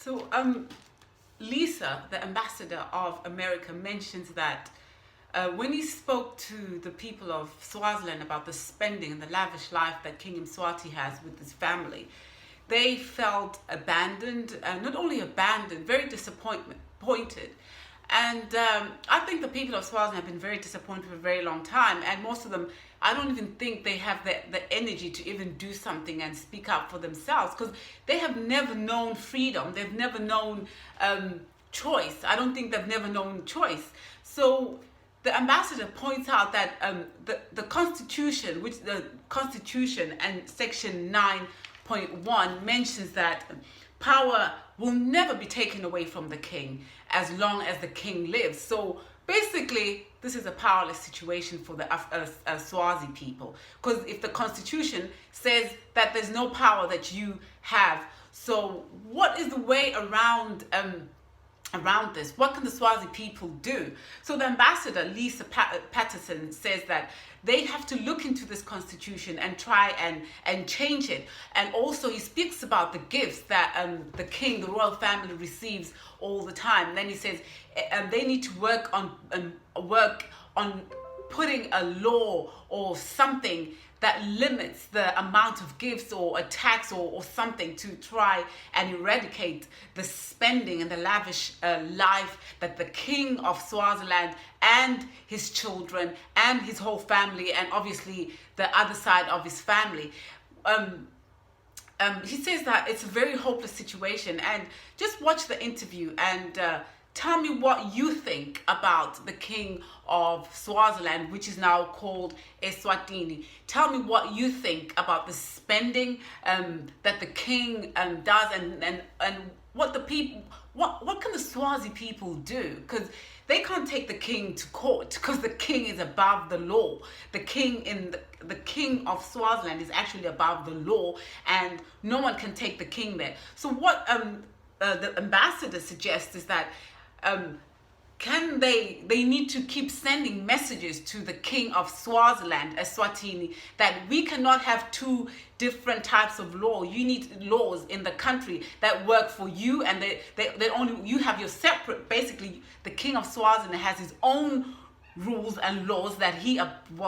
So, Lisa, the ambassador of America, mentions that when he spoke to the people of Swaziland about the spending and the lavish life that King Mswati has with his family, they felt abandoned, not only abandoned, very disappointed. And I think the people of Swaziland have been very disappointed for a very long time, and most of them, I don't even think they have the energy to even do something and speak up for themselves, because they have never known freedom. They've never known choice. I don't think they've never known choice. So the ambassador points out that the Constitution, which the Constitution and Section 9.1 mentions that power will never be taken away from the king as long as the king lives. So basically, this is a powerless situation for the Swazi people, because if the Constitution says that there's no power that you have, so what is the way around this? What can the Swazi people do? So the ambassador, Lisa Patterson, says that they have to look into this constitution and try and change it. And also he speaks about the gifts that the king, the royal family, receives all the time. And then he says they need to work on putting a law or something that limits the amount of gifts or a tax or something to try and eradicate the spending and the lavish life that the king of Swaziland and his children and his whole family, and obviously the other side of his family. He says that it's a very hopeless situation, and just watch the interview and tell me what you think about the king of Swaziland, which is now called Eswatini. Tell me what you think about the spending that the king does, and what the people, what can the Swazi people do? Because they can't take the king to court, because the king is above the law. The king of Swaziland is actually above the law, and no one can take the king there. So what the ambassador suggests is that they need to keep sending messages to the king of Swaziland, Eswatini, that we cannot have two different types of law. You need laws in the country that work for you, and they only, you have your separate, basically the king of Swaziland has his own rules and laws that he abides,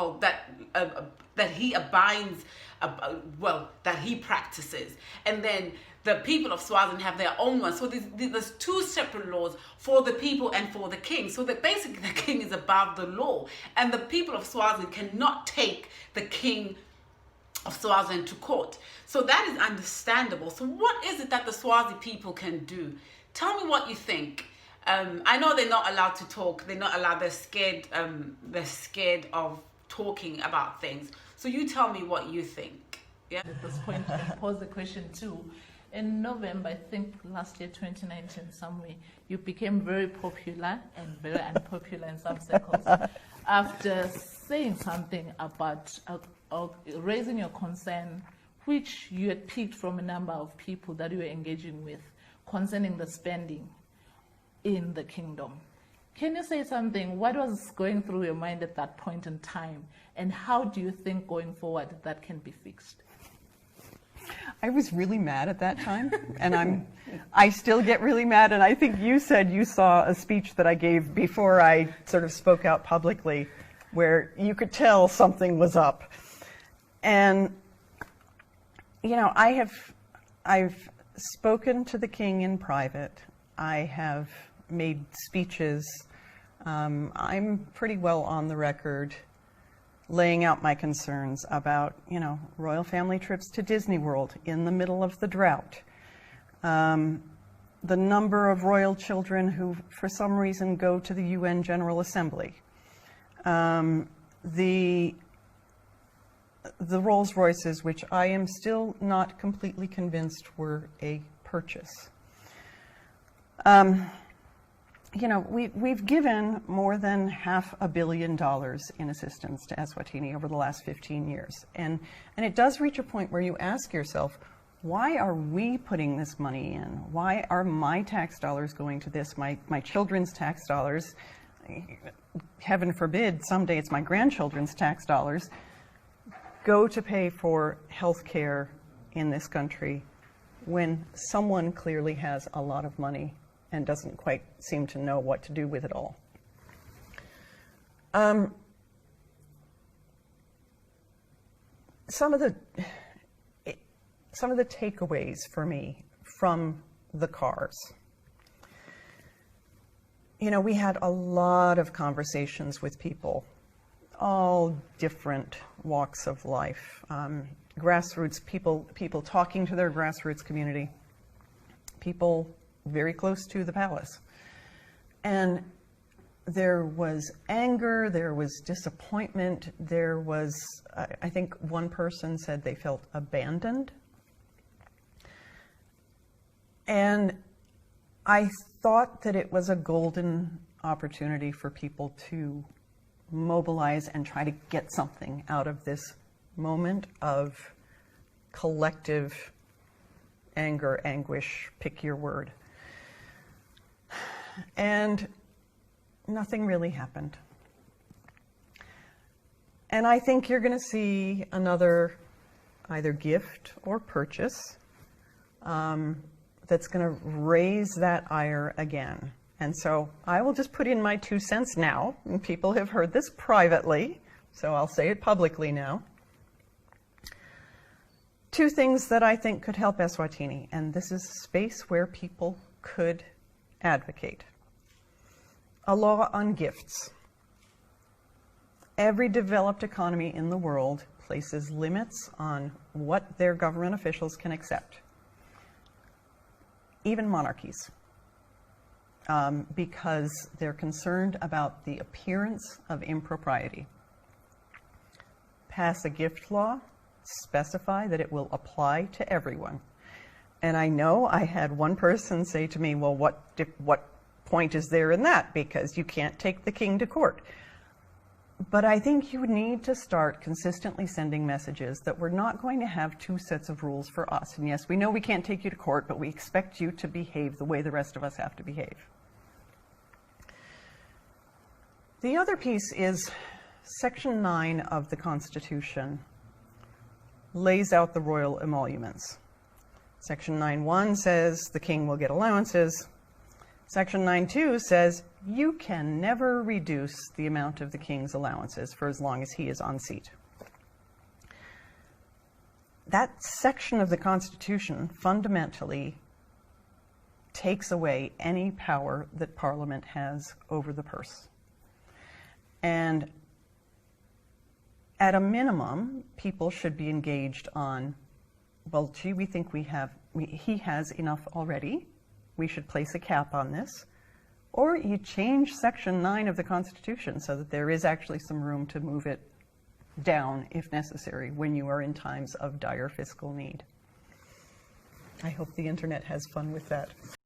that he practices, and then the people of Swaziland have their own ones. So there's two separate laws for the people and for the king. So that basically the king is above the law, and the people of Swaziland cannot take the king of Swaziland to court. So that is understandable. So what is it that the Swazi people can do? Tell me what you think. I know they're not allowed to talk. They're not allowed. They're scared. They're scared of talking about things. So you tell me what you think. Yeah. At this point, I pose the question too. In November, I think last year, 2019, somewhere, you became very popular and very unpopular in some circles after saying something about raising your concern, which you had picked from a number of people that you were engaging with, concerning the spending in the kingdom. Can you say something? What was going through your mind at that point in time, and how do you think going forward that can be fixed? I was really mad at that time, and I still get really mad, and I think you said you saw a speech that I gave before I sort of spoke out publicly where you could tell something was up. And, you know, I've spoken to the king in private. I have made speeches. I'm pretty well on the record laying out my concerns about, you know, royal family trips to Disney World in the middle of the drought. The number of royal children who, for some reason, go to the UN General Assembly. The Rolls Royces, which I am still not completely convinced were a purchase. You know, we've given more than $500 million in assistance to Eswatini over the last 15 years. And it does reach a point where you ask yourself, why are we putting this money in? Why are my tax dollars going to this, my children's tax dollars? Heaven forbid, someday it's my grandchildren's tax dollars, go to pay for health care in this country when someone clearly has a lot of money and doesn't quite seem to know what to do with it all. Some of the takeaways for me from the cars. You know, we had a lot of conversations with people, all different walks of life, grassroots people talking to their grassroots community, people very close to the palace. And there was anger, there was disappointment, there was, I think one person said they felt abandoned. And I thought that it was a golden opportunity for people to mobilize and try to get something out of this moment of collective anger, anguish, pick your word. And nothing really happened. And I think you're going to see another either gift or purchase that's going to raise that ire again. And so I will just put in my 2 cents now, and people have heard this privately, so I'll say it publicly now. 2 things that I think could help Eswatini, and this is a space where people could advocate. A law on gifts. Every developed economy in the world places limits on what their government officials can accept. Even monarchies, because they're concerned about the appearance of impropriety. Pass a gift law, specify that it will apply to everyone. And I know I had one person say to me, well, what point is there in that? Because you can't take the king to court. But I think you need to start consistently sending messages that we're not going to have 2 sets of rules for us. And yes, we know we can't take you to court, but we expect you to behave the way the rest of us have to behave. The other piece is Section 9 of the Constitution lays out the royal emoluments. Section 9.1 says the king will get allowances. Section 9.2 says you can never reduce the amount of the king's allowances for as long as he is on seat. That section of the Constitution fundamentally takes away any power that Parliament has over the purse. And at a minimum, people should be engaged on, well, gee, we think he has enough already. We should place a cap on this. Or you change Section 9 of the Constitution so that there is actually some room to move it down, if necessary, when you are in times of dire fiscal need. I hope the internet has fun with that.